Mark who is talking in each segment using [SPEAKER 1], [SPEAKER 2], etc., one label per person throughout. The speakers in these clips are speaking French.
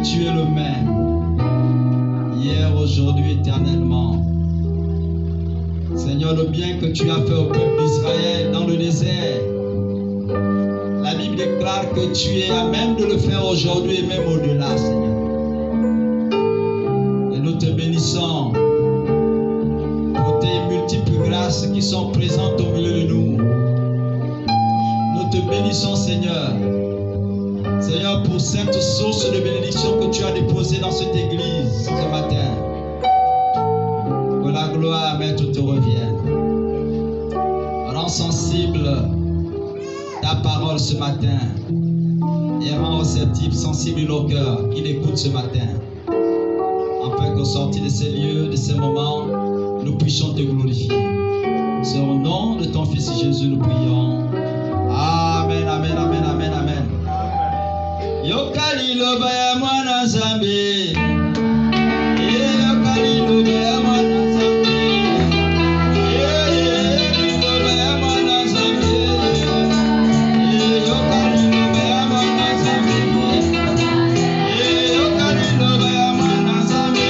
[SPEAKER 1] tu es le même, hier, aujourd'hui, éternellement. Seigneur, le bien que tu as fait au peuple d'Israël dans le désert, la Bible déclare que tu es à même de le faire aujourd'hui et même au-delà, Seigneur. Et nous te bénissons pour tes multiples grâces qui sont présentes au milieu de nous. Nous te bénissons, Seigneur. Seigneur, pour cette source de bénédiction que tu as déposée dans cette église ce matin. Que la gloire, Maître, te revienne. Rends sensible ta parole ce matin. Et rends réceptif, sensible nos cœurs qui l'écoutent ce matin. Afin qu'au sortir de ces lieux, de ces moments, nous puissions te glorifier. C'est au nom de ton Fils Jésus nous prions. Amen, amen, amen, amen, amen. Yokali loba ya mwana Nzambe. Yokali loba ya mwana Nzambe. Loba ya mwana Nzambe. Yokali loba ya mwana Nzambe. Yokali loba ya mwana Nzambe.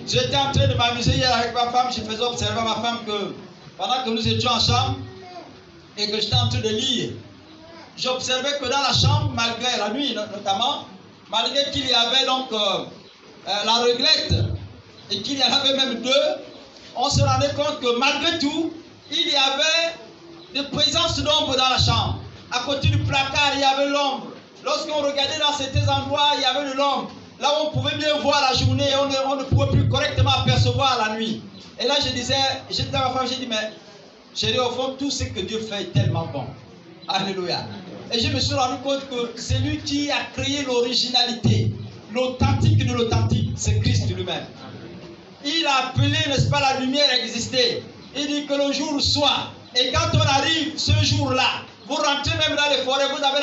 [SPEAKER 1] J'étais en train de m'amuser hier avec ma femme, je faisais observer à ma femme que pendant que nous étions en chambre et que j'étais en train de lire, j'observais que dans la chambre, malgré la nuit notamment, malgré qu'il y avait donc la réglette et qu'il y en avait même deux, on se rendait compte que malgré tout, il y avait des présences d'ombre dans la chambre. À côté du placard, il y avait l'ombre. Lorsqu'on regardait dans certains endroits, il y avait de l'ombre. Là où on pouvait bien voir la journée, on ne pouvait plus correctement apercevoir la nuit. Et là, j'étais à ma femme, j'ai dit, mais chérie, au fond, tout ce que Dieu fait est tellement bon. Alléluia. Et je me suis rendu compte que c'est lui qui a créé l'originalité, l'authentique de l'authentique, c'est Christ lui-même. Il a appelé, n'est-ce pas, la lumière à exister. Il dit que le jour soit. Et quand on arrive ce jour-là, vous rentrez même dans les forêts, vous avez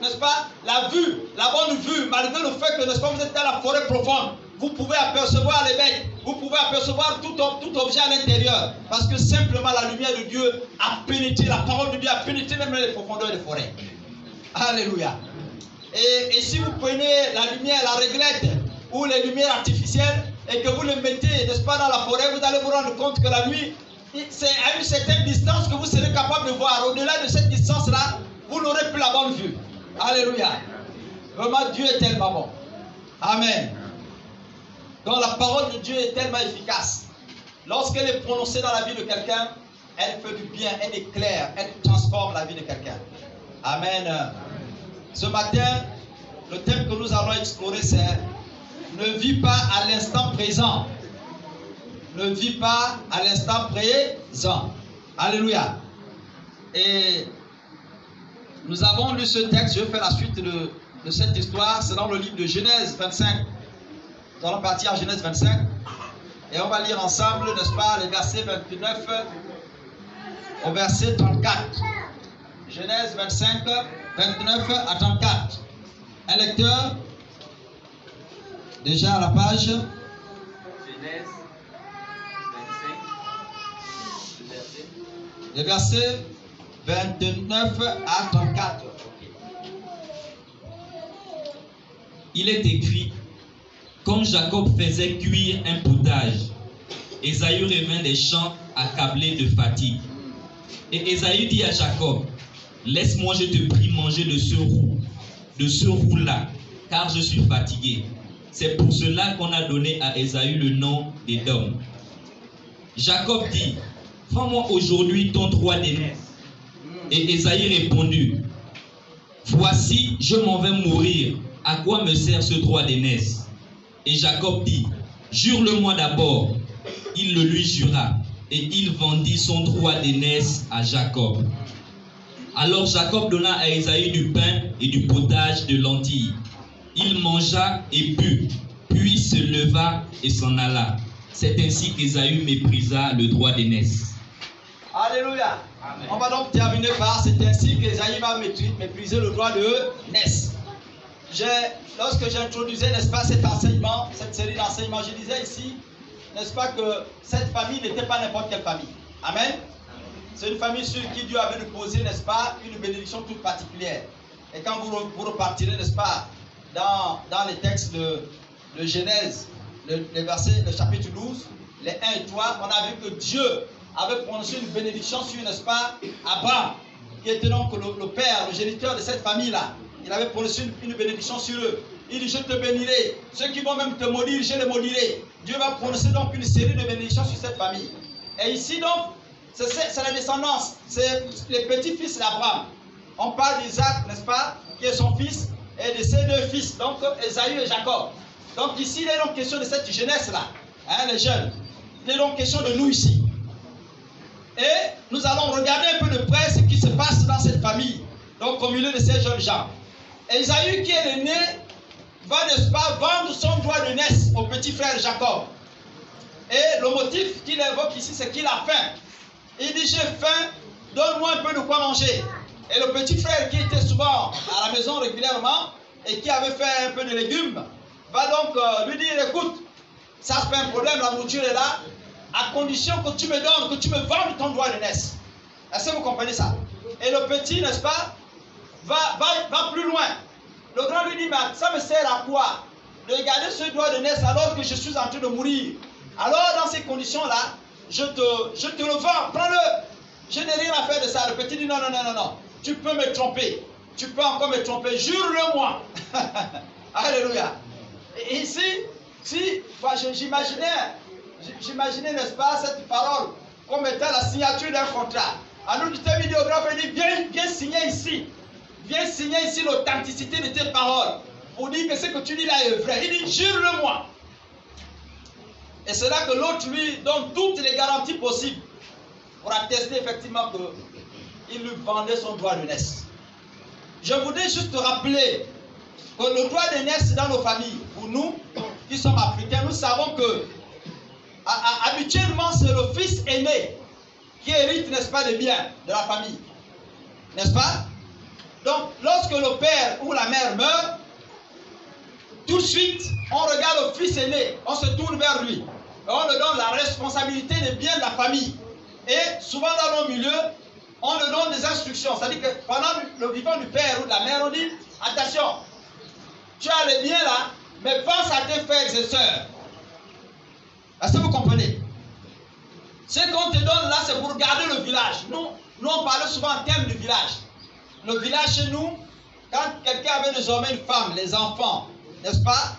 [SPEAKER 1] n'est-ce pas, la vue, la bonne vue, malgré le fait que, n'est-ce pas, vous êtes dans la forêt profonde. Vous pouvez apercevoir les bêtes, vous pouvez apercevoir tout objet à l'intérieur. Parce que simplement la lumière de Dieu a pénétré, la parole de Dieu a pénétré même dans les profondeurs des forêts. Alléluia. Et si vous prenez la lumière, la réglette, ou les lumières artificielles, et que vous les mettez, n'est-ce pas, dans la forêt, vous allez vous rendre compte que la nuit, c'est à une certaine distance que vous serez capable de voir. Au-delà de cette distance-là, n'aurez plus la bonne vue. Alléluia. Vraiment, Dieu est tellement bon. Amen. Donc la parole de Dieu est tellement efficace. Lorsqu'elle est prononcée dans la vie de quelqu'un, elle fait du bien, elle éclaire, elle transforme la vie de quelqu'un. Amen. Ce matin, le thème que nous allons explorer, c'est ne vis pas à l'instant présent. Ne vis pas à l'instant présent. Alléluia. Et nous avons lu ce texte, je fais la suite de cette histoire, c'est dans le livre de Genèse 25. Nous allons partir à Genèse 25 et on va lire ensemble, n'est-ce pas, les versets 29 au verset 34. Genèse 25, 29 à 34. Un lecteur, déjà à la page.
[SPEAKER 2] Genèse 25,
[SPEAKER 1] les versets 29 à 34.
[SPEAKER 3] Il est écrit, comme Jacob faisait cuire un potage, Ésaü revint des champs accablé de fatigue. Et Ésaü dit à Jacob, laisse-moi, je te prie, manger de ce roux-là, car je suis fatigué. C'est pour cela qu'on a donné à Ésaü le nom d'Édom. Jacob dit, prends-moi aujourd'hui ton droit d'aînesse. Et Ésaü répondit, voici, je m'en vais mourir. À quoi me sert ce droit d'aînesse? Et Jacob dit, jure-le-moi d'abord. Il le lui jura, et il vendit son droit d'aînesse à Jacob. Alors Jacob donna à Ésaü du pain et du potage de lentilles. Il mangea et but, puis se leva et s'en alla. C'est ainsi qu'Ésaü méprisa le droit d'aînesse.
[SPEAKER 1] Alléluia. Amen. On va donc terminer par c'est ainsi qu'Ésaü va mépriser le droit de naissance. Lorsque j'introduisais, n'est-ce pas, cet enseignement, cette série d'enseignements, je disais ici, n'est-ce pas, que cette famille n'était pas n'importe quelle famille. Amen. C'est une famille sur qui Dieu avait déposé, n'est-ce pas, une bénédiction toute particulière. Et quand vous repartirez, n'est-ce pas, dans les textes de Genèse, le chapitre 12, les 1 et 3, on a vu que Dieu avait prononcé une bénédiction sur, n'est-ce pas, Abraham, qui était donc le père, le géniteur de cette famille-là. Il avait prononcé une bénédiction sur eux. Il dit, je te bénirai. Ceux qui vont même te maudire, je les maudirai. Dieu va prononcer donc une série de bénédictions sur cette famille. Et ici donc, c'est la descendance, c'est les petits-fils d'Abraham. On parle d'Isaac, n'est-ce pas, qui est son fils, et de ses deux fils, donc Ésaü et Jacob. Donc ici, il est donc question de cette jeunesse-là, hein, les jeunes. Il est donc question de nous ici. Et nous allons regarder un peu de près ce qui se passe dans cette famille, donc au milieu de ces jeunes gens. Ésaü, qui est l'aîné, va, n'est-ce pas, vendre son droit de naissance au petit frère Jacob. Et le motif qu'il évoque ici, c'est qu'il a faim. Il dit, j'ai faim, donne-moi un peu de quoi manger. Et le petit frère, qui était souvent à la maison régulièrement et qui avait fait un peu de légumes, va donc lui dire, écoute, ça c'est pas un problème, la nourriture est là, à condition que tu me donnes, que tu me vendes ton droit de naissance. Est-ce que vous comprenez ça? Et le petit, n'est-ce pas, va plus loin. Le grand lui dit, mais ça me sert à quoi de garder ce droit de naissance alors que je suis en train de mourir? Alors dans ces conditions-là, je te le vends, prends-le. Je n'ai rien à faire de ça. Le petit dit, non, tu peux me tromper. Tu peux encore me tromper, jure-le-moi. Alléluia. Et ici, j'imaginais, n'est-ce pas, cette parole comme étant la signature d'un contrat. Alors du vidéographe, il dit, viens signer ici. Viens signer ici l'authenticité de tes paroles. Pour dire que ce que tu dis là est vrai. Il dit, jure-le-moi. Et c'est là que l'autre lui donne toutes les garanties possibles pour attester effectivement qu'il lui vendait son droit de naissance. Je voudrais juste rappeler que le droit de naissance dans nos familles, pour nous qui sommes africains, nous savons que habituellement c'est le fils aîné qui hérite, n'est-ce pas, des biens de la famille. N'est-ce pas? Donc, lorsque le père ou la mère meurt, tout de suite, on regarde le fils aîné, on se tourne vers lui. Et on lui donne la responsabilité des biens de la famille. Et souvent dans nos milieux, on lui donne des instructions. C'est-à-dire que pendant le vivant du père ou de la mère, on dit, attention, tu as les biens là, mais pense à tes frères et sœurs. Est-ce que vous comprenez? Ce qu'on te donne là, c'est pour garder le village. Nous on parlait souvent en termes du village. le village chez nous, quand quelqu'un avait désormais une femme, les enfants, n'est-ce pas?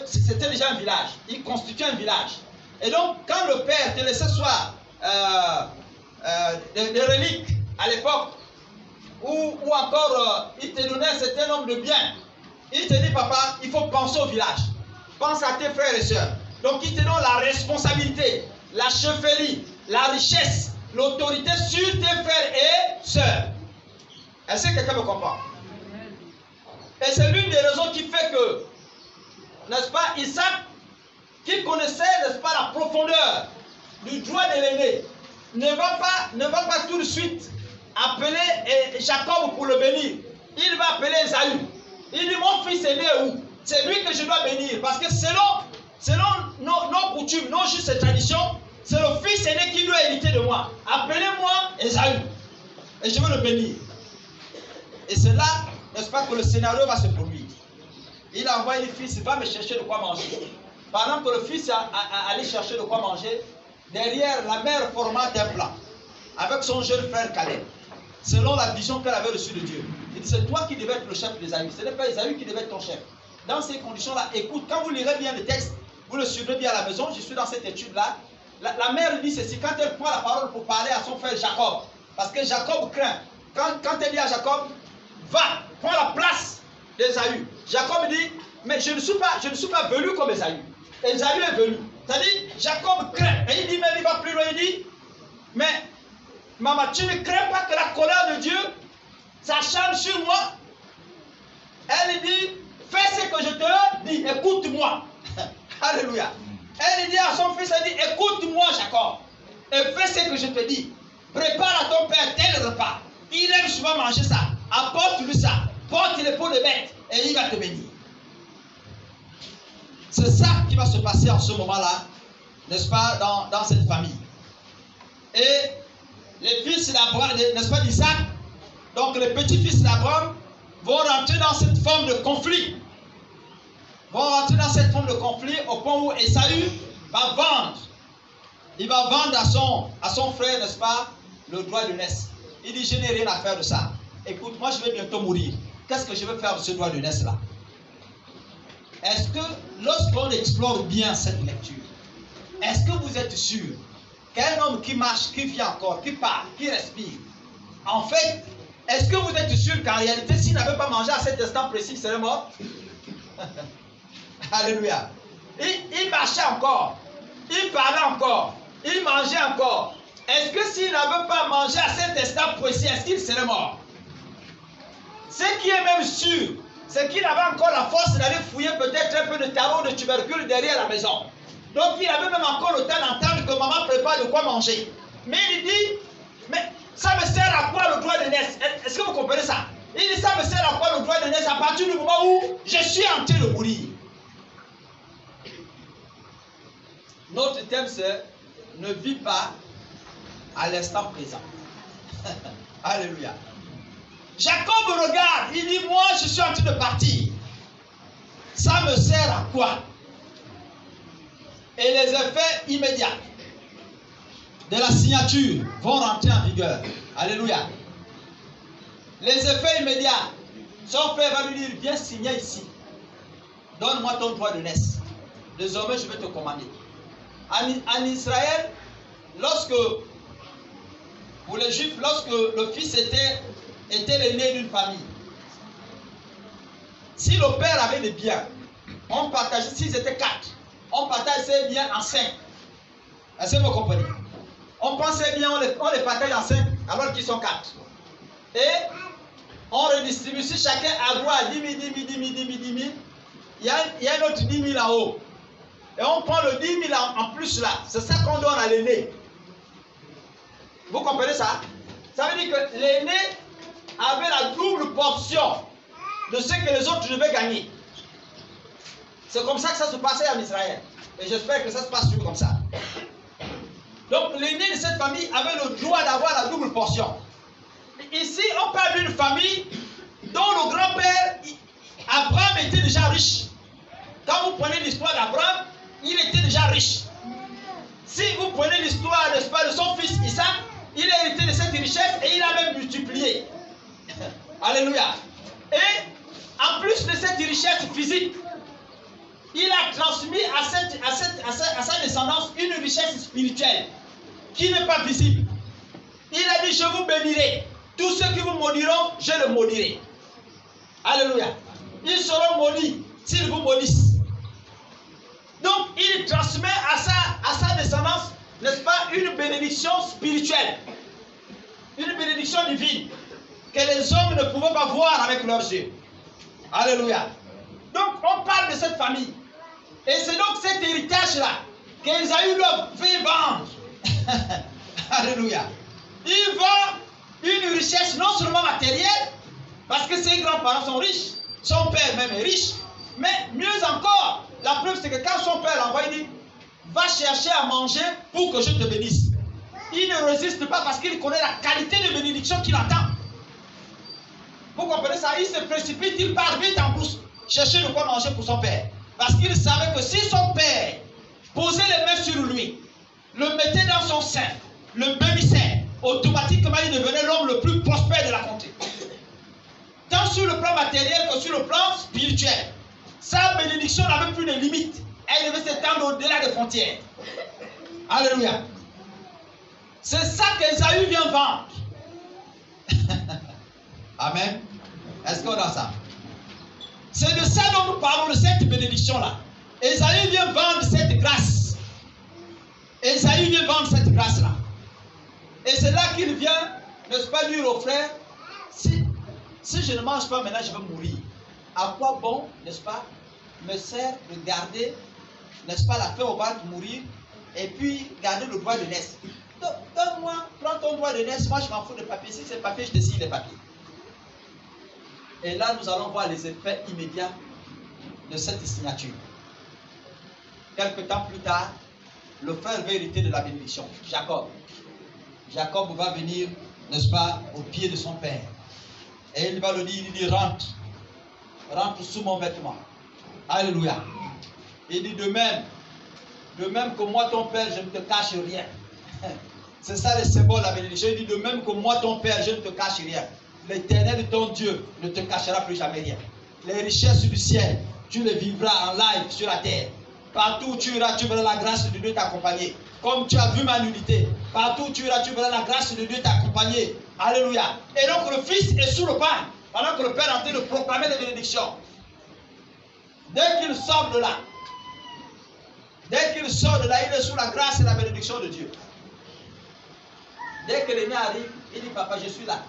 [SPEAKER 1] C'était déjà un village. Il constituait un village. Et donc, quand le père te laissait soit des reliques à l'époque, ou encore il te donnait un certain nombre de biens, il te dit, papa, il faut penser au village. Pense à tes frères et sœurs. Donc, il te donne la responsabilité, la chefferie, la richesse, l'autorité sur tes frères et sœurs. Est-ce que quelqu'un me comprend? Et c'est l'une des raisons qui fait que, n'est-ce pas, Isaac, qui connaissait, n'est-ce pas, la profondeur du droit de l'aîné, ne va pas tout de suite appeler Jacob pour le bénir. Il va appeler Esaü. Il dit, mon fils est né où? C'est lui que je dois bénir. Parce que selon nos coutumes, nos justes et traditions, c'est le fils aîné qui doit hériter de moi. Appelez-moi Esaü. Et je veux le bénir. Et c'est là, n'est-ce pas, que le scénario va se produire. Il a envoyé le fils, il va me chercher de quoi manger. Pendant que le fils allait chercher de quoi manger, derrière, la mère formate un plan avec son jeune frère Caleb, selon la vision qu'elle avait reçue de Dieu. Il dit, c'est toi qui devais être le chef d'Esaü. Ce n'est pas Esaü qui devait être ton chef. Dans ces conditions-là, écoute, quand vous lirez bien le texte, vous le suivrez bien à la maison, je suis dans cette étude-là, la mère dit ceci, quand elle prend la parole pour parler à son frère Jacob, parce que Jacob craint, quand elle dit à Jacob, va, prends la place d'Esaü. Jacob dit, mais je ne suis pas velu comme Esaü. Esaü est velu. C'est-à-dire, Jacob craint. Et il dit, même il va plus loin, il dit, mais maman, tu ne crains pas que la colère de Dieu s'acharne sur moi? Elle dit, fais ce que je te dis, écoute-moi. Alléluia. Elle dit à son fils, elle dit, écoute-moi Jacob, et fais ce que je te dis. Prépare à ton père tel repas. Il aime souvent manger ça. Apporte-lui ça. Porte les peaux de bête et il va te bénir. C'est ça qui va se passer en ce moment-là, n'est-ce pas, dans cette famille. Et les fils d'Abraham, n'est-ce pas, d'Isaac, donc les petits-fils d'Abraham, vont rentrer dans cette forme de conflit. Vont rentrer dans cette forme de conflit au point où Esaü va vendre. Il va vendre à son frère, n'est-ce pas, le droit de naissance. Il dit, je n'ai rien à faire de ça. Écoute, moi je vais bientôt mourir. Qu'est-ce que je vais faire de ce droit de naissance là? Est-ce que lorsqu'on explore bien cette lecture, est-ce que vous êtes sûr qu'un homme qui marche, qui vit encore, qui parle, qui respire, en fait, est-ce que vous êtes sûr qu'en réalité, s'il n'avait pas mangé à cet instant précis, il serait mort? Alléluia. Il marchait encore, il parlait encore, il mangeait encore. Est-ce que s'il n'avait pas mangé à cet instant précis, est-ce qu'il serait mort? Ce qui est même sûr, c'est qu'il avait encore la force d'aller fouiller peut-être un peu de tarot, de tubercule derrière la maison. Donc il avait même encore le temps d'entendre que maman prépare de quoi manger. Mais il dit, mais ça me sert à quoi le droit de naissance? Est-ce que vous comprenez ça? Il dit, ça me sert à quoi le droit de naissance à partir du moment où je suis en train de mourir? Notre thème c'est, ne vis pas à l'instant présent. Alléluia. Jacob regarde, il dit, moi je suis en train de partir. Ça me sert à quoi? Et les effets immédiats de la signature vont rentrer en vigueur. Alléluia. Les effets immédiats, son frère va lui dire, viens signer ici. Donne-moi ton droit de naissance. Désormais, je vais te commander. En Israël, pour les Juifs, lorsque le fils était l'aîné d'une famille, si le père avait des biens, on partageait, s'ils étaient 4, on partage ses biens en 5. Est-ce que vous comprenez? On pensait bien, on les partage en 5 alors qu'ils sont 4. Et on redistribue, si chacun a droit à 10 000, 10 000, 10 000, 10 000, 10 000, il y a un autre 10 000 en haut. Et on prend le 10 000 en plus là. C'est ça qu'on donne à l'aîné. Vous comprenez ça? Ça veut dire que l'aîné avait la double portion de ce que les autres devaient gagner. C'est comme ça que ça se passait en Israël. Et j'espère que ça se passe toujours comme ça. Donc l'aîné de cette famille avait le droit d'avoir la double portion. Ici, on parle d'une famille dont le grand-père, Abraham, était déjà riche. Quand vous prenez l'histoire d'Abraham, il était déjà riche. Si vous prenez l'histoire, n'est-ce pas, de son fils Isaac, il a hérité de cette richesse et il a même multiplié. Alléluia. Et en plus de cette richesse physique, il a transmis à sa descendance une richesse spirituelle qui n'est pas visible. Il a dit, je vous bénirai. Tous ceux qui vous maudiront, je le maudirai. Alléluia. Ils seront maudits s'ils vous maudissent. Donc, il transmet à sa descendance, n'est-ce pas, une bénédiction spirituelle. Une bénédiction divine que les hommes ne pouvaient pas voir avec leurs yeux. Alléluia. Donc, on parle de cette famille. Et c'est donc cet héritage-là qu'Ésaü leur fait vendre. Alléluia. Il vend une richesse non seulement matérielle, parce que ses grands-parents sont riches, son père même est riche, mais mieux encore, la preuve c'est que quand son père l'envoie, il dit, va chercher à manger pour que je te bénisse. Il ne résiste pas parce qu'il connaît la qualité de bénédiction qu'il attend. Vous comprenez ça? Il se précipite, il part vite en brousse, chercher de quoi manger pour son père. Parce qu'il savait que si son père posait les mains sur lui, le mettait dans son sein, le bénissait, automatiquement il devenait l'homme le plus prospère de la contrée. Tant sur le plan matériel que sur le plan spirituel. Sa bénédiction n'avait plus de limites. Elle devait s'étendre au-delà des frontières. Alléluia. C'est ça qu'Ésaü vient vendre. Amen. Est-ce qu'on a ça? C'est de ça dont nous parlons, de cette bénédiction-là. Ésaü vient vendre cette grâce. Ésaü vient vendre cette grâce-là. Et c'est là qu'il vient, n'est-ce pas, dire au frère, si je ne mange pas maintenant, je vais mourir. À quoi bon, n'est-ce pas, me sert de garder, n'est-ce pas, la faim au ventre, mourir, et puis garder le droit de naissance. Donne-moi, prends ton droit de naissance, moi je m'en fous de papier. Si c'est papier, je te signe les papiers. Et là, nous allons voir les effets immédiats de cette signature. Quelque temps plus tard, le frère va hériter de la bénédiction, Jacob. Jacob va venir, n'est-ce pas, au pied de son père. Et il va lui dire, il dit, rentre sous mon vêtement. Alléluia. Il dit, de même que moi, ton père, je ne te cache rien. C'est ça le symbole de la bénédiction. Il dit, de même que moi, ton père, je ne te cache rien. L'Éternel, ton Dieu, ne te cachera plus jamais rien. Les richesses du ciel, tu les vivras en live sur la terre. Partout où tu iras, tu verras la grâce de Dieu t'accompagner. Comme tu as vu ma nudité, partout où tu iras, tu verras la grâce de Dieu t'accompagner. Alléluia. Et donc le fils est sous le pain, pendant que le père est en train de proclamer les bénédictions. Dès qu'il sort de là, il est sous la grâce et la bénédiction de Dieu. Dès que l'aîné arrive, il dit, papa, je suis là.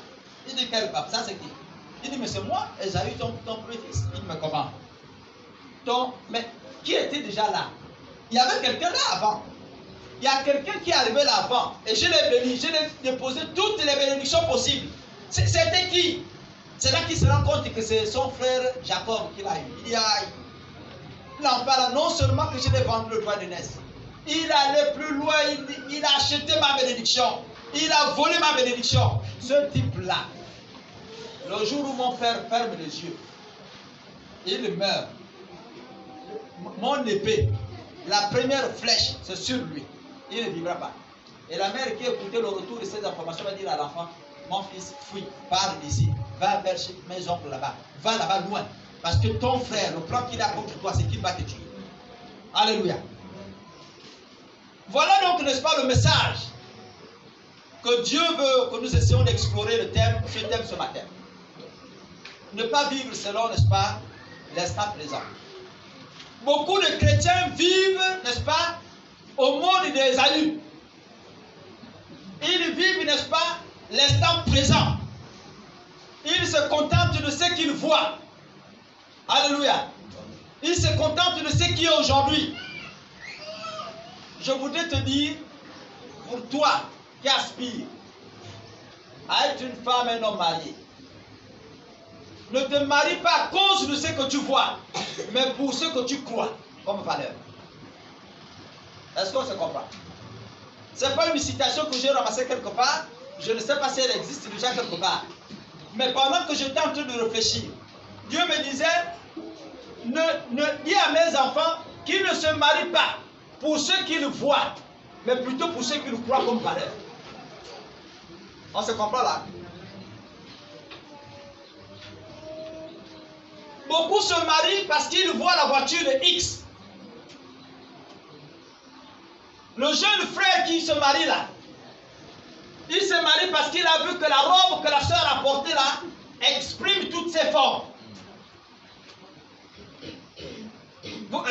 [SPEAKER 1] Il dit, quel papa? Ça c'est qui? Il dit, mais c'est moi, Ésaü, ton premier fils. Il dit, mais comment? Mais qui était déjà là? Il y avait quelqu'un là avant. Il y a quelqu'un qui est arrivé là avant. Et je l'ai béni, je l'ai déposé toutes les bénédictions possibles. C'était qui? C'est là qu'il se rend compte que c'est son frère Jacob qui l'a eu. Il dit, aïe. Il en parle, non seulement que je l'ai vendu le droit de naissance. Il allait plus loin, il a acheté ma bénédiction. Il a volé ma bénédiction. Ce type-là, le jour où mon père ferme les yeux, il meurt. Mon épée, la première flèche, c'est sur lui. Il ne vivra pas. Et la mère qui écoutait le retour de ces informations va dire à l'enfant, mon fils, fuis, pars d'ici, va vers mes oncles là-bas, va là-bas loin. Parce que ton frère, le plan qu'il a contre toi, c'est qu'il va te tuer. Alléluia. Voilà donc, n'est-ce pas, le message que Dieu veut que nous essayions d'explorer ce thème ce matin. Ne pas vivre selon, n'est-ce pas, l'instant présent. Beaucoup de chrétiens vivent, n'est-ce pas, au monde d'Ésaü. Ils vivent, n'est-ce pas, l'instant présent. Ils se contentent de ce qu'ils voient. Alléluia. Ils se contentent de ce qui est aujourd'hui. Je voudrais te dire, pour toi qui aspires à être une femme et un homme marié, ne te marie pas à cause de ce que tu vois, mais pour ce que tu crois comme valeur. Est-ce qu'on se comprend? Ce n'est pas une citation que j'ai ramassée quelque part. Je ne sais pas si elle existe déjà quelque part. Mais pendant que j'étais en train de réfléchir, Dieu me disait, ne dis à mes enfants qu'ils ne se marient pas pour ce qu'ils voient, mais plutôt pour ce qu'ils croient comme valeur. On se comprend là? Beaucoup se marient parce qu'ils voient la voiture de X. Le jeune frère qui se marie là, il se marie parce qu'il a vu que la robe que la soeur a portée là exprime toutes ses formes.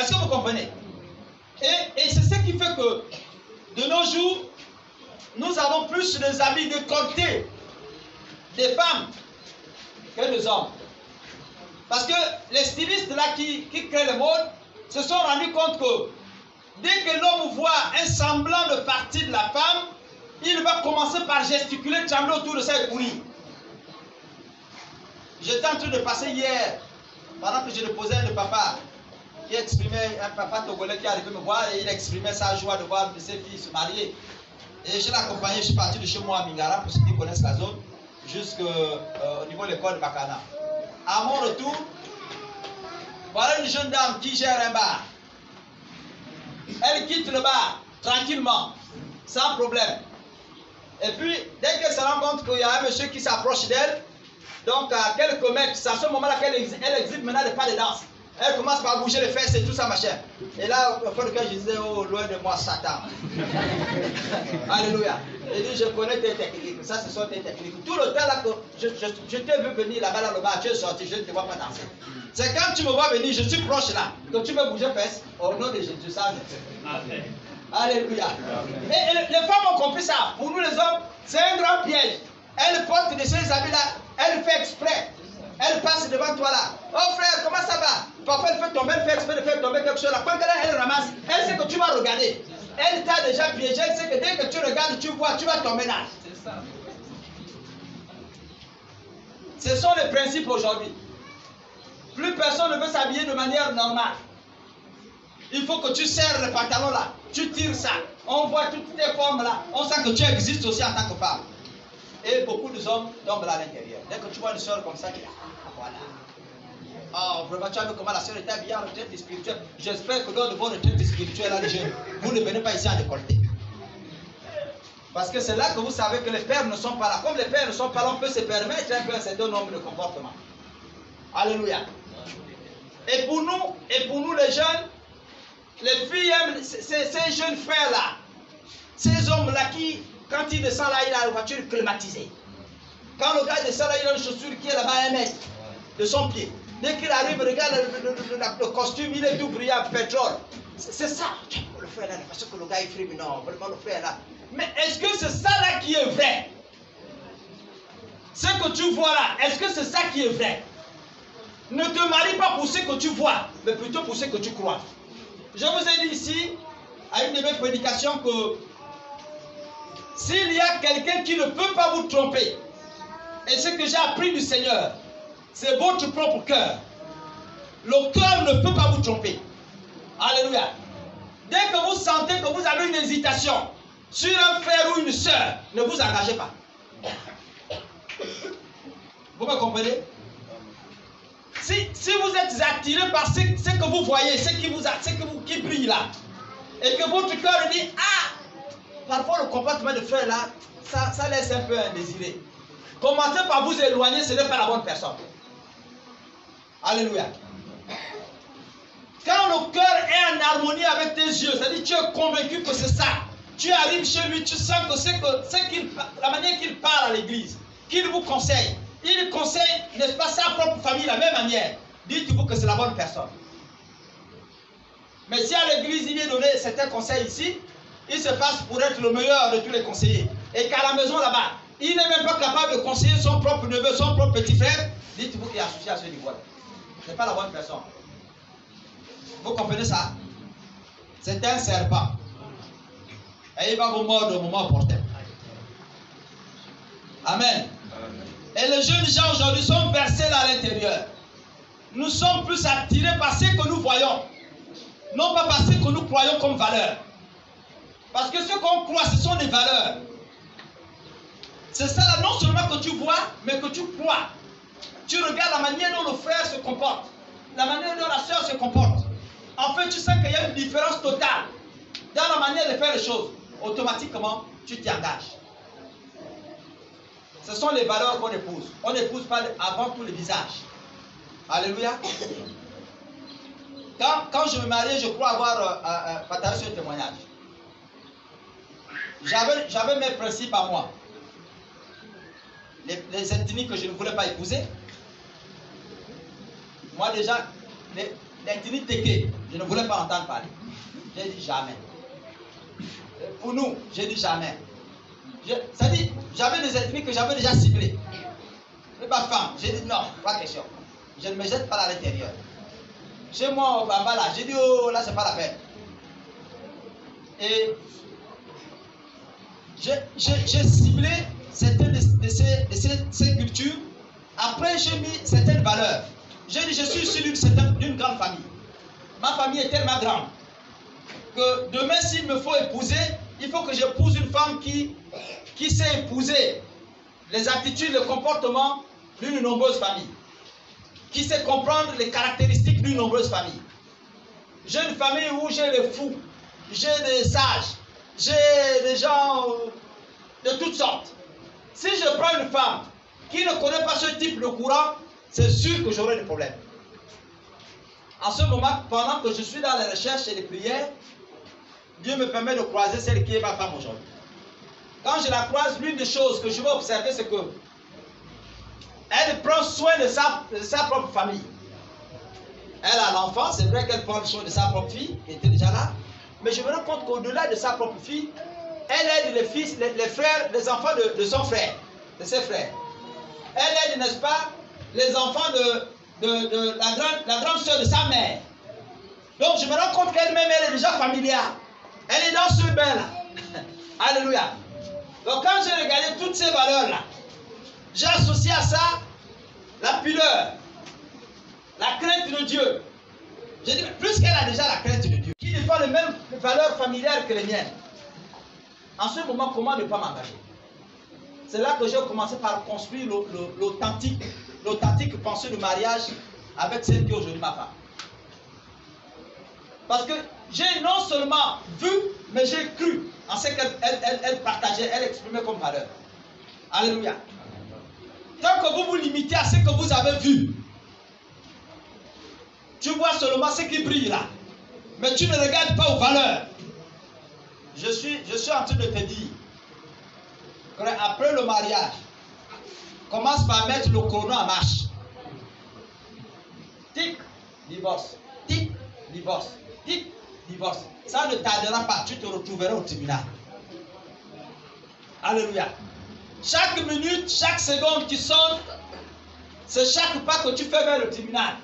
[SPEAKER 1] Est-ce que vous comprenez? Et c'est ce qui fait que de nos jours, nous avons plus des habits décolletés des femmes que des hommes. Parce que les stylistes là qui créent le mode se sont rendus compte que dès que l'homme voit un semblant de partie de la femme, il va commencer par gesticuler, trembler autour de ça et courir. J'étais en train de passer hier, pendant que je déposais un de papa, qui exprimait, un papa togolais qui arrivait me voir et il exprimait sa joie de voir ses filles se marier. Et je l'ai accompagné, je suis parti de chez moi à Mingara, pour ceux qui connaissent la zone, jusqu'au niveau de l'école de Bakana. À mon retour, voilà une jeune dame qui gère un bar. Elle quitte le bar tranquillement, sans problème. Et puis, dès qu'elle se rend compte qu'il y a un monsieur qui s'approche d'elle, donc à quelques mètres, c'est à ce moment-là qu'elle exhibe maintenant des pas de danse. Elle commence par bouger les fesses et tout ça, machin. Et là, au fond de cœur, je disais, oh, loin de moi, Satan. Alléluia. Il dit, je connais tes techniques. Ça, ce sont tes techniques. Tout le temps là que je t'ai vu venir là-bas dans le bar, tu es sorti, je ne te vois pas danser. C'est quand tu me vois venir, je suis proche là, que tu me bouges les fesses. Au nom de Jésus, ça, Amen. Alléluia. Et les femmes ont compris ça. Pour nous, les hommes, c'est un grand piège. Elle porte de ces habits-là, elle fait exprès. Elle passe devant toi là. Oh frère, comment ça va? Parfois elle fait tomber, elle fait exprès de faire tomber quelque chose là. Quand elle ramasse, elle sait que tu vas regarder. Elle t'a déjà piégé, elle sait que dès que tu regardes, tu vois, tu vas tomber là. C'est ça. Ce sont les principes aujourd'hui. Plus personne ne veut s'habiller de manière normale. Il faut que tu serres le pantalon là. Tu tires ça. On voit toutes tes formes là. On sent que tu existes aussi en tant que femme. Et beaucoup d'hommes tombent là à l'intérieur. Dès que tu vois une soeur comme ça, tu dis, ah voilà. Oh, vraiment, tu as vu comment la soeur était habillée en retraite spirituelle. J'espère que dans de vos retraites spirituelles, là, les jeunes, vous ne venez pas ici en décolleté. Parce que c'est là que vous savez que les pères ne sont pas là. Comme les pères ne sont pas là, on peut se permettre un peu un certain nombre de comportements. Alléluia. Et pour nous les jeunes, les filles aiment ces jeunes frères-là. Ces hommes-là qui, quand il descend là, il a la voiture climatisée. Quand le gars descend là, il a une chaussure qui est là-bas à 1 mètre de son pied. Dès qu'il arrive, regarde le costume, il est tout brillant, pétrole. C'est ça. Le frère là, parce que le gars est frime, non, vraiment le frère là. Mais est-ce que c'est ça là qui est vrai? Ce que tu vois là, est-ce que c'est ça qui est vrai? Ne te marie pas pour ce que tu vois, mais plutôt pour ce que tu crois. Je vous ai dit ici, à une de mes prédications, que s'il y a quelqu'un qui ne peut pas vous tromper, et ce que j'ai appris du Seigneur, c'est votre propre cœur. Le cœur ne peut pas vous tromper. Alléluia. Dès que vous sentez que vous avez une hésitation sur un frère ou une soeur, ne vous engagez pas. Vous me comprenez? Si vous êtes attiré par ce que vous voyez, ce qui brille là, et que votre cœur dit, ah, parfois le comportement de frère là, ça laisse un peu indésiré. Commencez par vous éloigner, ce n'est pas la bonne personne. Alléluia. Quand le cœur est en harmonie avec tes yeux, c'est-à-dire tu es convaincu que c'est ça. Tu arrives chez lui, tu sens que la manière qu'il parle à l'église, qu'il vous conseille, il conseille, n'est-ce pas, sa propre famille de la même manière. Dites-vous que c'est la bonne personne. Mais si à l'église il vient donner certains conseils ici, il se passe pour être le meilleur de tous les conseillers. Et qu'à la maison là-bas, il n'est même pas capable de conseiller son propre neveu, son propre petit frère, dites-vous qu'il est associé à ce niveau-là. Ce n'est pas la bonne personne. Vous comprenez ça? C'est un serpent. Et il va vous mordre au moment opportun. Amen. Et les jeunes gens aujourd'hui sont versés là à l'intérieur. Nous sommes plus attirés par ce que nous voyons. Non pas par ce que nous croyons comme valeur. Parce que ce qu'on croit, ce sont des valeurs. C'est ça là, non seulement que tu vois, mais que tu crois. Tu regardes la manière dont le frère se comporte. La manière dont la soeur se comporte. En fait, tu sens qu'il y a une différence totale dans la manière de faire les choses. Automatiquement, tu t'y engages. Ce sont les valeurs qu'on épouse. On n'épouse pas avant tout le visage. Alléluia. Quand je me mariais, je crois avoir partagé ce témoignage. J'avais mes principes à moi. Les ethnies que je ne voulais pas épouser. Moi déjà, l'ethnie Téké, je ne voulais pas entendre parler. J'ai dit jamais. Pour nous, j'ai dit jamais. C'est-à-dire, j'avais des ethnies que j'avais déjà ciblées. Mais ma femme, j'ai dit non, pas question. Je ne me jette pas à l'intérieur. Chez moi, au Bamba, là, j'ai dit oh, là, c'est pas la peine. Et j'ai ciblé certaines de ces cultures. Après, j'ai mis certaines valeurs. J'ai dit, je suis issu d'une grande famille. Ma famille est tellement grande que demain, s'il me faut épouser, il faut que j'épouse une femme qui sait épouser les attitudes, le comportement d'une nombreuse famille, qui sait comprendre les caractéristiques d'une nombreuse famille. J'ai une famille où j'ai des fous, j'ai des sages, j'ai des gens de toutes sortes. Si je prends une femme qui ne connaît pas ce type de courant, c'est sûr que j'aurai des problèmes. En ce moment, pendant que je suis dans les recherches et les prières, Dieu me permet de croiser celle qui est ma femme aujourd'hui. Quand je la croise, l'une des choses que je vais observer, c'est que elle prend soin de sa propre famille. Elle a l'enfant, c'est vrai qu'elle prend soin de sa propre fille, qui était déjà là, mais je me rends compte qu'au-delà de sa propre fille, elle aide les fils, les frères, les enfants de son frère, de ses frères. Elle aide, n'est-ce pas, les enfants de la grande soeur de sa mère. Donc je me rends compte qu'elle-même, elle est déjà familière. Elle est dans ce bain-là. Alléluia. Donc quand j'ai regardé toutes ces valeurs-là, j'ai associé à ça la pudeur, la crainte de Dieu. J'ai dit, plus qu'elle a déjà la crainte de Dieu, qui défend les mêmes valeurs familiales que les miennes, en ce moment, comment ne pas m'engager? C'est là que j'ai commencé par construire l'authentique pensée de mariage avec celle qui est aujourd'hui ma femme. Parce que j'ai non seulement vu, mais j'ai cru en ce qu'elle partageait, elle exprimait comme valeur. Alléluia. Tant que vous vous limitez à ce que vous avez vu, tu vois seulement ce qui brille là, mais tu ne regardes pas aux valeurs. Je suis en train de te dire qu'après le mariage, commence par mettre le chrono en marche. Tic, divorce. Tic, divorce. Tic, divorce. Ça ne tardera pas, tu te retrouveras au tribunal. Alléluia. Chaque minute, chaque seconde qui sonne, c'est chaque pas que tu fais vers le tribunal.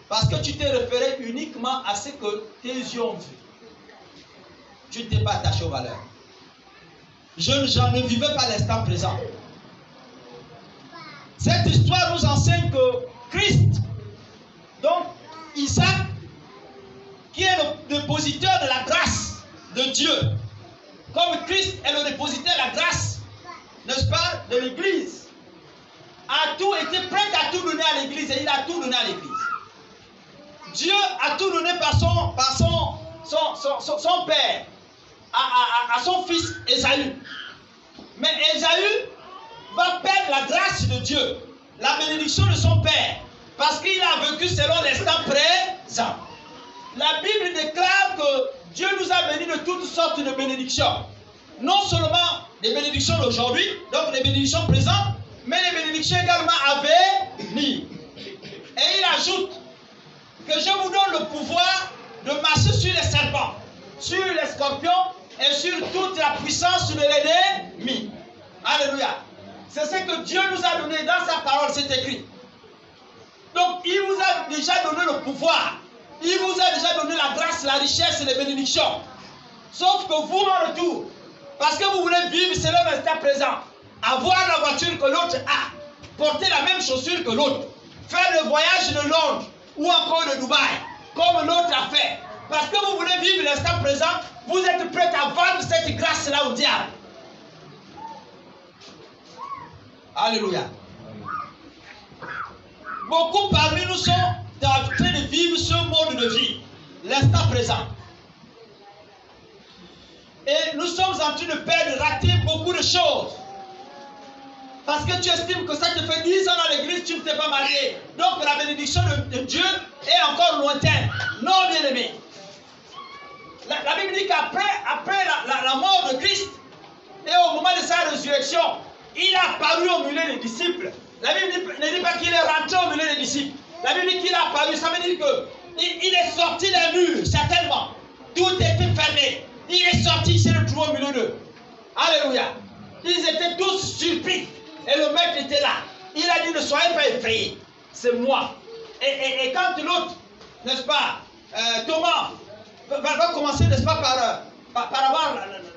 [SPEAKER 1] Parce que tu t'es référé uniquement à ce que tes yeux ont vu. Tu ne t'es pas attaché aux valeurs. Je ne vivais pas l'instant présent. Cette histoire nous enseigne que Christ, donc Isaac, qui est le dépositeur de la grâce de Dieu, comme Christ est le dépositaire de la grâce, n'est-ce pas, de l'Église, a tout été prêt à tout donner à l'Église et il a tout donné à l'Église. Dieu a tout donné par son père à son fils Ésaü. Mais Ésaü va perdre la grâce de Dieu, la bénédiction de son père, parce qu'il a vécu selon l'instant présent. La Bible déclare que Dieu nous a bénis de toutes sortes de bénédictions. Non seulement les bénédictions d'aujourd'hui, donc les bénédictions présentes, mais les bénédictions également à venir. Et il ajoute que je vous donne le pouvoir de marcher sur les serpents, sur les scorpions et sur toute la puissance de l'ennemi. Alléluia. C'est ce que Dieu nous a donné dans sa parole, c'est écrit. Donc il vous a déjà donné le pouvoir. Il vous a déjà donné la grâce, la richesse et les bénédictions. Sauf que vous, en retour, parce que vous voulez vivre selon l'instant présent, avoir la voiture que l'autre a, porter la même chaussure que l'autre, faire le voyage de Londres ou encore de Dubaï, comme l'autre a fait. Parce que vous voulez vivre l'instant présent, vous êtes prêts à vendre cette grâce-là au diable. Alléluia. Beaucoup parmi nous sont en train de vivre ce mode de vie, l'instant présent. Et nous sommes en train de perdre, de rater beaucoup de choses. Parce que tu estimes que ça te fait 10 ans dans l'église, tu ne t'es pas marié. Donc la bénédiction de Dieu est encore lointaine. Non, bien-aimé. La Bible dit qu'après la mort de Christ et au moment de sa résurrection, il a apparu au milieu des disciples. La Bible ne dit pas qu'il est rentré au milieu des disciples. La Bible dit qu'il a apparu. Ça veut dire qu'il est sorti des murs, certainement. Tout était fermé. Il est sorti, il s'est retrouvé au milieu d'eux. Alléluia. Ils étaient tous surpris. Et le maître était là. Il a dit, ne soyez pas effrayés. C'est moi. Et quand l'autre, n'est-ce pas, Thomas, va commencer, n'est-ce pas, par avoir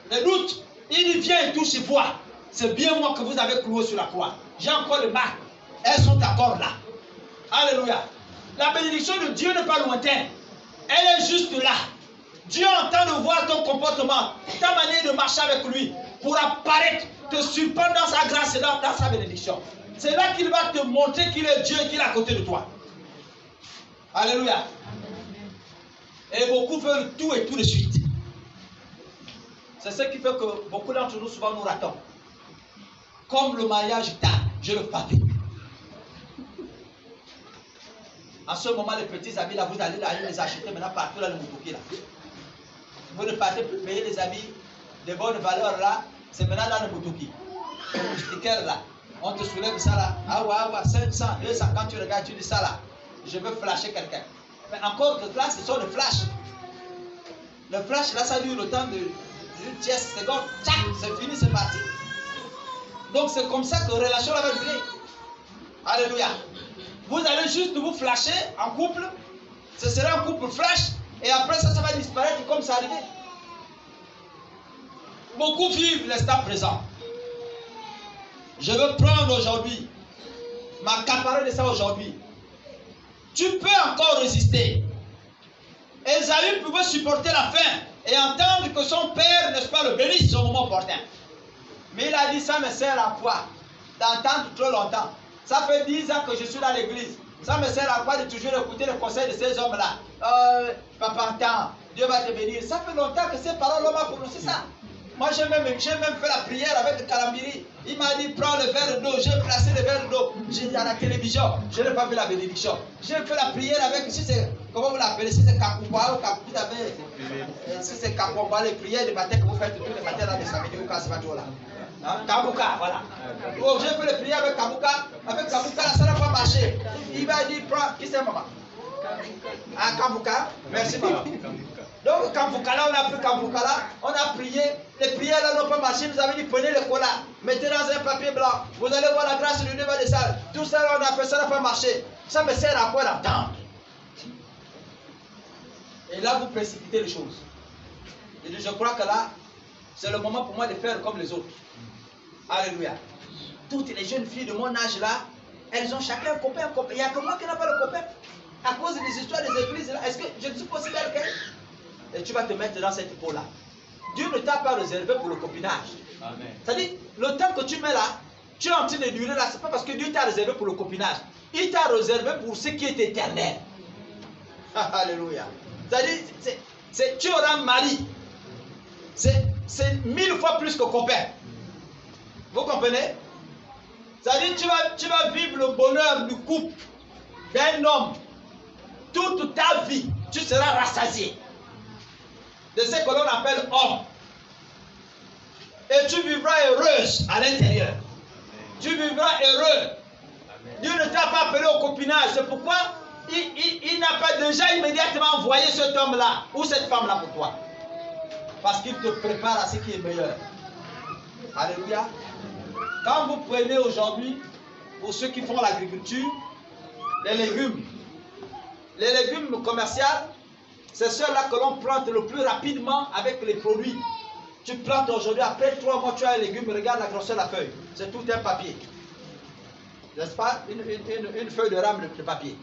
[SPEAKER 1] le doute, il vient et touche et voit. C'est bien moi que vous avez cloué sur la croix. J'ai encore les marques. Elles sont encore là. Alléluia. La bénédiction de Dieu n'est pas lointaine. Elle est juste là. Dieu entend de voir ton comportement, ta manière de marcher avec lui, pour apparaître, te surprendre dans sa grâce et dans sa bénédiction. C'est là qu'il va te montrer qu'il est Dieu et qu'il est à côté de toi. Alléluia. Et beaucoup veulent tout et tout de suite. C'est ce qui fait que beaucoup d'entre nous, souvent, nous ratons. Comme le mariage tard, je le fais. En ce moment, les petits habits, là, vous allez les acheter maintenant partout dans le Moutouki, là. Vous ne partez plus payer les habits de bonne valeur, là. C'est maintenant dans le Moutouki. Le sticker, là. On te soulève ça, là. Ah ouais, 500, 200. Quand tu regardes, tu dis ça, là. Je veux flasher quelqu'un. Mais encore que là, ce sont des flashs. Le flash, là, ça dure le temps d'une tierce seconde. Tchac, c'est fini, c'est parti. Donc, c'est comme ça que la relation va durer. Alléluia. Vous allez juste vous flasher en couple. Ce sera un couple flash. Et après ça, ça va disparaître comme ça arrivé. Beaucoup vivent l'instant présent. Je veux prendre aujourd'hui, m'accaparer de ça aujourd'hui. Tu peux encore résister. Ésaü pouvait supporter la faim et entendre que son père, n'est-ce pas, le bénisse au moment opportun. Mais il a dit, ça me sert à quoi d'entendre trop longtemps? Ça fait 10 ans que je suis dans l'église. Ça me sert à quoi de toujours écouter les conseils de ces hommes-là? Papa, entends, Dieu va te bénir. Ça fait longtemps que ces paroles l'ont prononcé ça. Moi, j'ai même fait la prière avec le Kalambiri. Il m'a dit, prends le verre d'eau. J'ai placé le verre d'eau. J'ai dit à la télévision. Je n'ai pas vu la bénédiction. J'ai fait la prière avec, si c'est, comment vous l'appelez, si c'est Kakouba ou Kakouba, si c'est Kakouba, les prières de matin que vous faites tous les matins dans les samedis ou Kasbato là. Kabouka, voilà. Oh, j'ai fait les prières avec Kabouka. Avec Kabouka, ça n'a pas marché. Il m'a dit, prends, qui c'est maman? Ah, Kabouka, merci maman. Donc, Kabouka là, on a pris Kabouka là, on a prié. Les prières là n'ont pas marché. Nous avons dit, prenez le cola, mettez dans un papier blanc. Vous allez voir la grâce du Dieu va descendre. Tout ça là, on a fait, ça n'a pas marché. Ça me sert à quoi d'entendre? Et là, vous précipitez les choses. Je crois que là, c'est le moment pour moi de faire comme les autres. Alléluia. Toutes les jeunes filles de mon âge là, elles ont chacun un copain. Il n'y a que moi qui n'ai pas le copain. À cause des histoires des églises là, est-ce que je ne suis pas aussi belle qu'elle? Et tu vas te mettre dans cette peau là. Dieu ne t'a pas réservé pour le copinage. C'est-à-dire, le temps que tu mets là, tu es en train de durer là, c'est pas parce que Dieu t'a réservé pour le copinage. Il t'a réservé pour ce qui est éternel. Alléluia. C'est-à-dire, tu auras un mari. C'est 1000 fois plus que copain. Vous comprenez? C'est-à-dire, tu vas vivre le bonheur du couple d'un homme. Toute ta vie, tu seras rassasié de ce que l'on appelle homme. Et tu vivras heureuse à l'intérieur. Tu vivras heureux. Dieu ne t'a pas appelé au copinage. C'est pourquoi il n'a pas déjà immédiatement envoyé cet homme-là ou cette femme-là pour toi. Parce qu'il te prépare à ce qui est meilleur. Alléluia. Quand vous prenez aujourd'hui, pour ceux qui font l'agriculture, les légumes commerciaux, c'est ceux-là que l'on plante le plus rapidement avec les produits. Tu plantes aujourd'hui, après 3 mois, tu as un légume, regarde la grosseur de la feuille. C'est tout un papier. N'est-ce pas? Une feuille de rame de papier.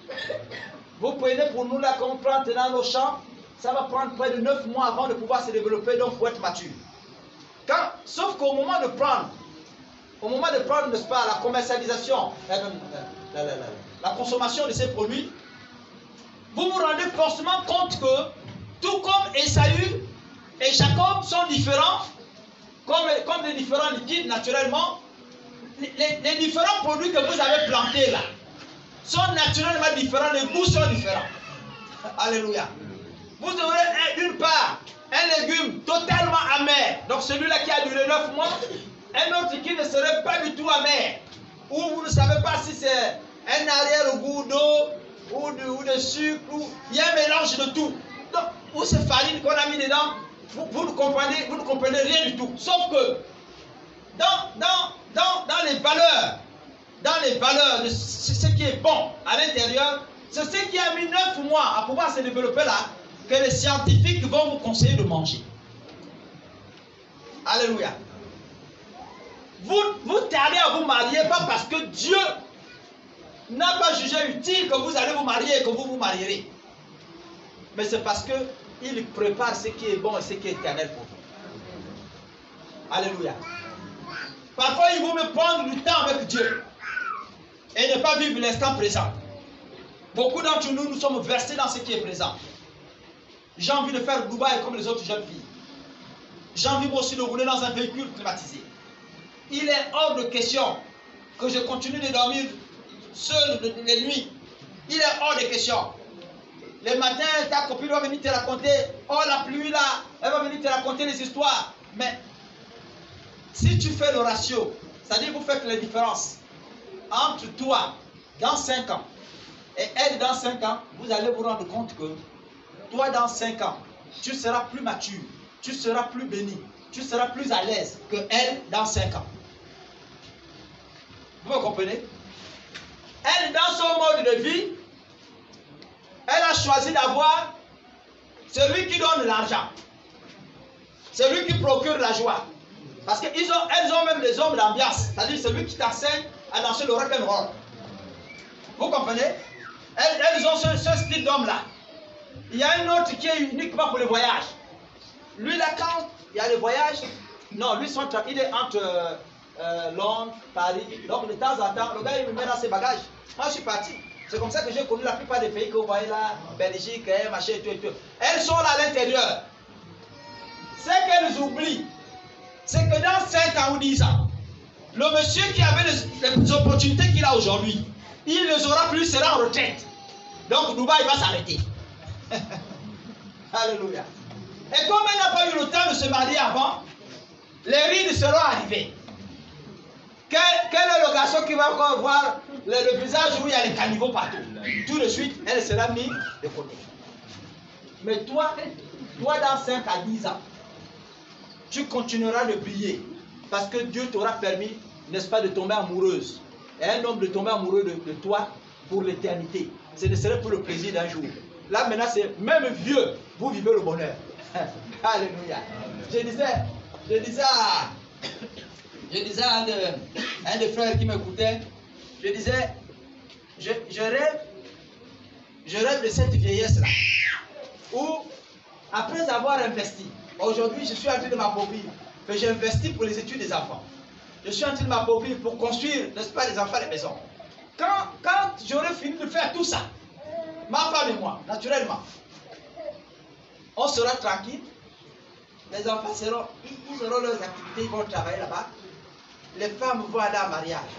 [SPEAKER 1] Vous prenez pour nous là, quand on plante dans nos champs, ça va prendre près de 9 mois avant de pouvoir se développer, donc il faut être mature. Sauf qu'au moment de prendre, n'est-ce pas, la commercialisation, la consommation de ces produits, vous vous rendez forcément compte que, tout comme Ésaü et Jacob sont différents, comme des différents liquides naturellement, les différents produits que vous avez plantés là sont naturellement différents, les goûts sont différents. Alléluia. Vous aurez d'une part un légume totalement amer, donc celui-là qui a duré 9 mois, un autre qui ne serait pas du tout amer, où vous ne savez pas si c'est un arrière-goût d'eau ou de sucre, il y a un mélange de tout. Donc, ou c'est farine qu'on a mis dedans, vous ne comprenez rien du tout. Sauf que dans les valeurs de ce qui est bon à l'intérieur, c'est ce qui a mis 9 mois à pouvoir se développer là, que les scientifiques vont vous conseiller de manger. Alléluia. Vous tardez à vous marier pas parce que Dieu n'a pas jugé utile que vous allez vous marier et que vous vous marierez. Mais c'est parce qu'il prépare ce qui est bon et ce qui est éternel pour vous. Alléluia. Parfois, il vaut mieux prendre du temps avec Dieu et ne pas vivre l'instant présent. Beaucoup d'entre nous, nous sommes versés dans ce qui est présent. J'ai envie de faire Dubaï comme les autres jeunes filles. J'ai envie moi aussi de rouler dans un véhicule climatisé. Il est hors de question que je continue de dormir seul les nuits. Il est hors de question. Le matin, ta copine va venir te raconter, oh la pluie là, elle va venir te raconter les histoires. Mais si tu fais le ratio, c'est-à-dire vous faites la différence entre toi dans 5 ans et elle dans 5 ans, vous allez vous rendre compte que toi dans 5 ans, tu seras plus mature, tu seras plus béni, tu seras plus à l'aise que elle dans 5 ans. Vous me comprenez? Elle, dans son mode de vie, elle a choisi d'avoir celui qui donne l'argent, celui qui procure la joie. Parce qu'elles ont même des hommes d'ambiance, c'est-à-dire celui qui t'enseigne à danser le rock'n'roll. Vous comprenez? Elles ont ce style d'homme-là. Il y a une autre qui est uniquement pour les voyages. Lui, là, quand il y a les voyages, non, lui, il est entre Londres, Paris. Donc, de temps en temps, le gars, il me met dans ses bagages. Moi, je suis parti. C'est comme ça que j'ai connu la plupart des pays que vous voyez là, Belgique, machin et tout et tout. Elles sont là à l'intérieur. Ce qu'elles oublient, c'est que dans 5 ans ou 10 ans, le monsieur qui avait les opportunités qu'il a aujourd'hui, il ne les aura plus, il sera en retraite. Donc, Dubaï va s'arrêter. Alléluia. Et comme elle n'a pas eu le temps de se marier avant, les rides seront arrivées. Quel est le garçon qui va encore voir le visage où il y a les caniveaux partout? Tout de suite, elle sera mise de côté. Mais toi, dans 5 à 10 ans, tu continueras de briller. Parce que Dieu t'aura permis, n'est-ce pas, de tomber amoureuse. Et un homme de tomber amoureux de toi pour l'éternité. Ce ne serait pour le plaisir d'un jour. Là, maintenant, c'est même vieux, vous vivez le bonheur. Alléluia. Je disais à un des frères qui m'écoutait, je disais, je rêve de cette vieillesse-là, où, après avoir investi, aujourd'hui je suis en train de m'appauvrir, que j'ai investi pour les études des enfants. Je suis en train de m'appauvrir pour construire, n'est-ce pas, les enfants des maisons. Quand j'aurai fini de faire tout ça, ma femme et moi, naturellement, on sera tranquille. Les enfants ils auront leurs activités, ils vont travailler là-bas. Les femmes vont aller en mariage.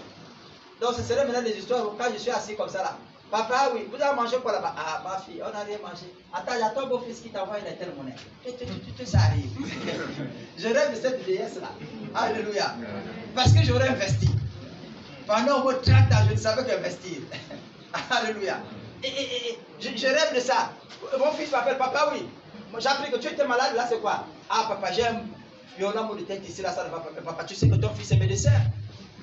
[SPEAKER 1] Donc ce serait maintenant des histoires où quand je suis assis comme ça là. Papa, oui, vous avez mangé quoi là-bas? Ah, ma fille, on n'a rien mangé. Attends, il y a ton beau-fils qui t'envoie une telle monnaie. Ça arrive. Je rêve de cette vieillesse-là. Alléluia. Parce que j'aurais investi. Pendant au moins 30 ans, je ne savais qu'investir. Alléluia. Et je rêve de ça. Mon fils m'appelle, papa, oui. J'ai appris que tu étais malade, là c'est quoi? Ah, papa, j'ai un violon de tête ici, là ça ne va pas. Papa, tu sais que ton fils est médecin.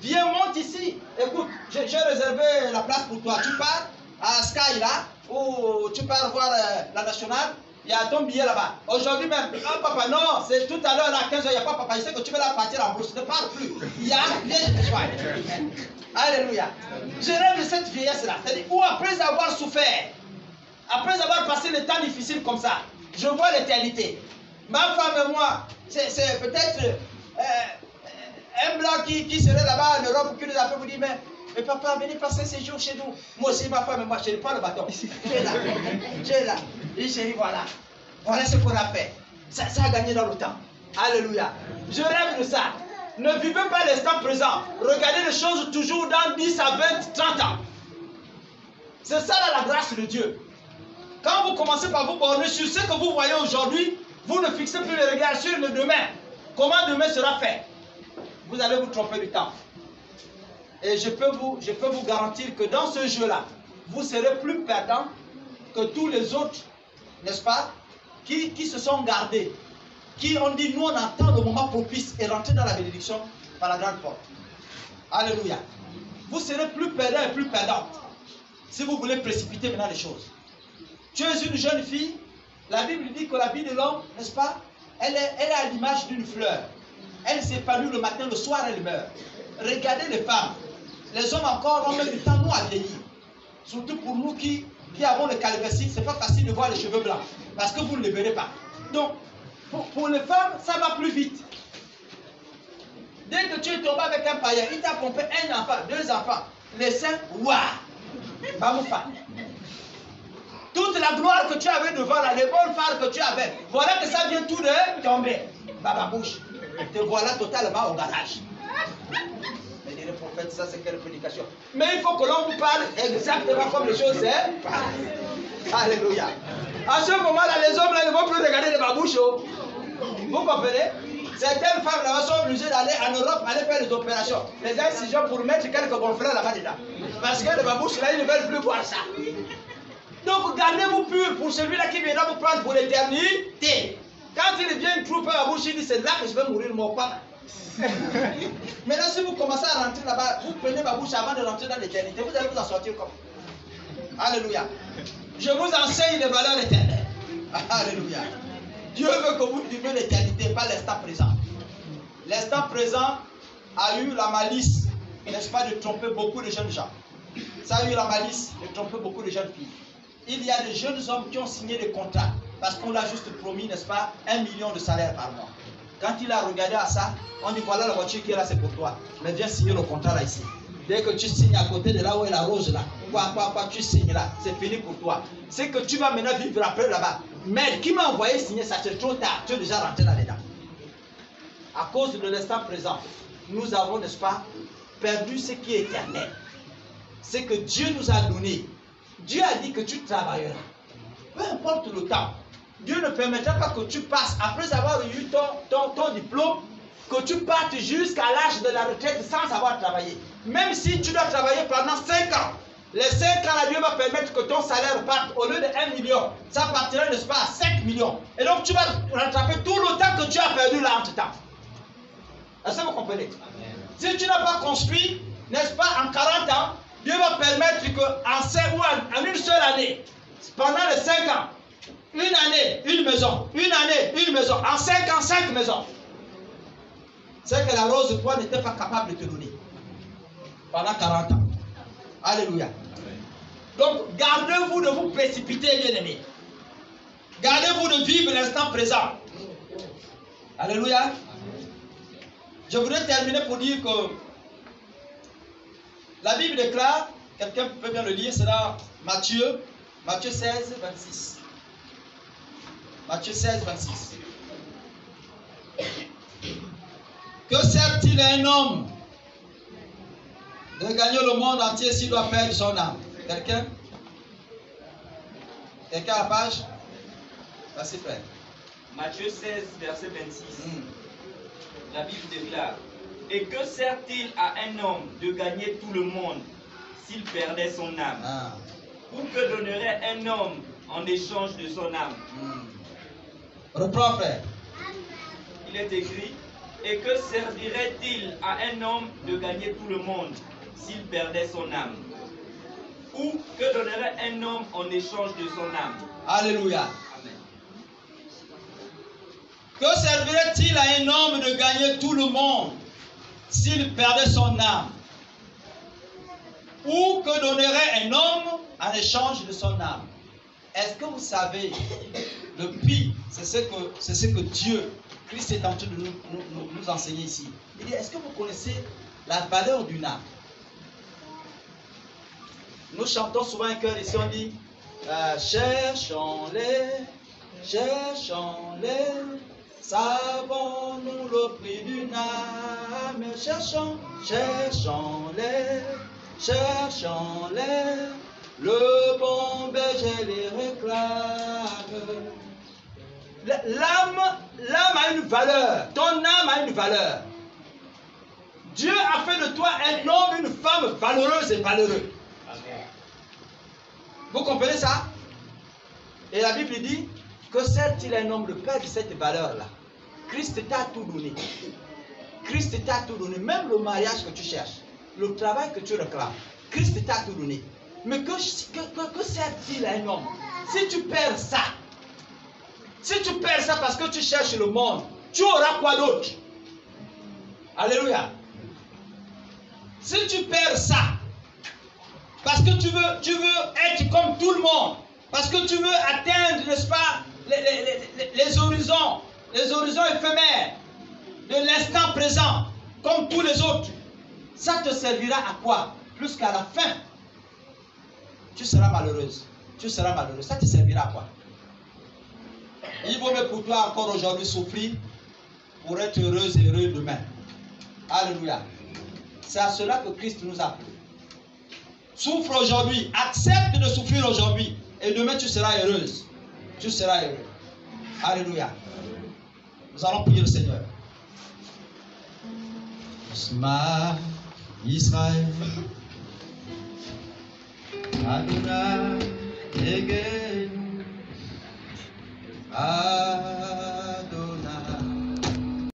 [SPEAKER 1] Viens, monte ici. Écoute, j'ai réservé la place pour toi. Tu pars à Sky là, ou tu pars voir la nationale. Il y a ton billet là-bas. Aujourd'hui même, oh papa, non, c'est tout à l'heure, à 15h, il n'y a pas papa. Je sais que tu vas là partir en bourse. Ne parle plus. Il y a, viens, je te soigne. Alléluia. Je rêve de cette vieillesse-là. C'est-à-dire, où après avoir souffert, après avoir passé des temps difficiles comme ça, je vois l'éternité. Ma femme et moi, c'est peut-être un blanc qui serait là-bas en Europe qui nous a fait vous dire, mais papa, venez passer ces jours chez nous. Moi aussi, ma femme et moi, je n'ai pas le bâton. Tu es là. Tu es là. Et chérie, voilà. Voilà ce qu'on a fait. Ça a gagné dans le temps. Alléluia. Je rêve de ça. Ne vivez pas l'instant présent. Regardez les choses toujours dans 10 à 20, 30 ans. C'est ça là, la grâce de Dieu. Quand vous commencez par vous borner sur ce que vous voyez aujourd'hui, vous ne fixez plus les regards sur le demain. Comment demain sera fait? Vous allez vous tromper du temps. Et je peux vous garantir que dans ce jeu-là, vous serez plus perdant que tous les autres, n'est-ce pas, qui se sont gardés, qui ont dit, nous on attend le moment propice et rentrer dans la bénédiction par la grande porte. Alléluia. Vous serez plus perdant et plus perdante si vous voulez précipiter maintenant les choses. Tu es une jeune fille, la Bible dit que la vie de l'homme, n'est-ce pas, elle est à l'image d'une fleur. Elle s'épanouit le matin, le soir elle meurt. Regardez les femmes. Les hommes encore ont même du temps nous à vieillir. Surtout pour nous qui avons le calvitie, ce n'est pas facile de voir les cheveux blancs. Parce que vous ne les verrez pas. Donc, pour les femmes, ça va plus vite. Dès que tu es tombé avec un païen, il t'a pompé un enfant, 2 enfants. Les seins, waouh! Bamoufa. Toute la gloire que tu avais devant là, les bonnes phares que tu avais, voilà que ça vient tout de tomber. Bababouche. Te voilà totalement au garage. Mais les prophètes, ça c'est quelle prédication. Mais il faut que l'on vous parle exactement comme les choses sont. Alléluia. À ce moment-là, les hommes là, ne vont plus regarder les babouches. Vous comprenez? Certaines femmes là sont obligées d'aller en Europe, aller faire des opérations, des incisions pour mettre quelques gonfleurs là-bas dedans. Parce que les babouches là, ils ne veulent plus voir ça. Donc gardez-vous pur pour celui-là qui viendra vous prendre pour l'éternité. Quand il vient trouver la bouche, il dit c'est là que je vais mourir, mon papa. Maintenant, si vous commencez à rentrer là-bas, vous prenez ma bouche avant de rentrer dans l'éternité, vous allez vous en sortir comme. Alléluia. Je vous enseigne les valeurs éternelles. Alléluia. Dieu veut que vous viviez l'éternité, pas l'instant présent. L'instant présent a eu la malice, n'est-ce pas, de tromper beaucoup de jeunes gens. Ça a eu la malice de tromper beaucoup de jeunes filles. Il y a des jeunes hommes qui ont signé des contrats parce qu'on l'a juste promis, n'est-ce pas, 1 million de salaire par mois. Quand il a regardé à ça, on dit voilà la voiture qui est là, c'est pour toi. Mais viens signer le contrat là ici. Dès que tu signes à côté de là où est la rose là, quoi, tu signes là, c'est fini pour toi. C'est que tu vas maintenant vivre après là-bas. Mais qui m'a envoyé signer ça, c'est trop tard, tu es déjà rentré là-dedans. À cause de l'instant présent, nous avons, n'est-ce pas, perdu ce qui est éternel. C'est que Dieu nous a donné. Dieu a dit que tu travailleras. Peu importe le temps. Dieu ne permettra pas que tu passes, après avoir eu ton diplôme, que tu partes jusqu'à l'âge de la retraite sans avoir travaillé. Même si tu dois travailler pendant 5 ans, les 5 ans, là, Dieu va permettre que ton salaire parte au lieu de 1 million. Ça partira, n'est-ce pas, à 5 millions. Et donc, tu vas rattraper tout le temps que tu as perdu là entre-temps. Est-ce que vous comprenez? Si tu n'as pas construit, n'est-ce pas, en 40 ans, Dieu va permettre qu'en une seule année, pendant les 5 ans, une année, une maison, une année, une maison, en 5 ans, 5 maisons. C'est que la rose, toi, n'était pas capable de te donner. Pendant 40 ans. Alléluia. Donc, gardez-vous de vous précipiter, bien-aimés. Gardez-vous de vivre l'instant présent. Alléluia. Je voudrais terminer pour dire que la Bible déclare, quelqu'un peut bien le lire, c'est dans Matthieu 16, 26. Matthieu 16, 26. Que sert-il à un homme de gagner le monde entier s'il doit perdre son âme? Quelqu'un? Quelqu'un à la page? Merci frère.
[SPEAKER 3] Matthieu 16, verset 26. La Bible déclare: et que sert-il à un homme de gagner tout le monde s'il perdait son âme? Ou que donnerait un homme en échange de son âme?
[SPEAKER 1] Reprends frère.
[SPEAKER 3] Il est écrit: et que servirait-il à un homme de gagner tout le monde s'il perdait son âme? Ou que donnerait un homme en échange de son âme?
[SPEAKER 1] Alléluia.
[SPEAKER 3] Amen.
[SPEAKER 1] Que servirait-il à un homme de gagner tout le monde s'il perdait son âme? Ou que donnerait un homme en échange de son âme? Est-ce que vous savez, le prix, c'est ce que Dieu, Christ est en train de nous enseigner ici. Il dit, est-ce que vous connaissez la valeur d'une âme? Nous chantons souvent un chœur ici, on dit, cherchons-les, savons-nous le prix d'une âme? Cherchons, cherchons-les, cherchons-les. Le bon berger les réclame. L'âme a une valeur. Ton âme a une valeur. Dieu a fait de toi un homme, une femme valeureuse et valeureux. Vous comprenez ça? Et la Bible dit que certes il est un homme, le père de cette valeur-là. Christ t'a tout donné. Christ t'a tout donné. Même le mariage que tu cherches, le travail que tu réclames, Christ t'a tout donné. Mais que sert-il à un homme? Si tu perds ça, parce que tu cherches le monde, tu auras quoi d'autre? Alléluia. Si tu perds ça, parce que tu veux être comme tout le monde, parce que tu veux atteindre, n'est-ce pas, les horizons éphémères de l'instant présent, comme tous les autres, ça te servira à quoi? Plus qu'à la fin, tu seras malheureuse. Tu seras malheureux. Ça te servira à quoi? Il vaut mieux pour toi encore aujourd'hui souffrir pour être heureuse et heureux demain. Alléluia. C'est à cela que Christ nous a appelés. Souffre aujourd'hui. Accepte de souffrir aujourd'hui. Et demain tu seras heureuse. Tu seras heureux. Alléluia. Nous allons prier le Seigneur. Shema Israël. Adonai Elohim.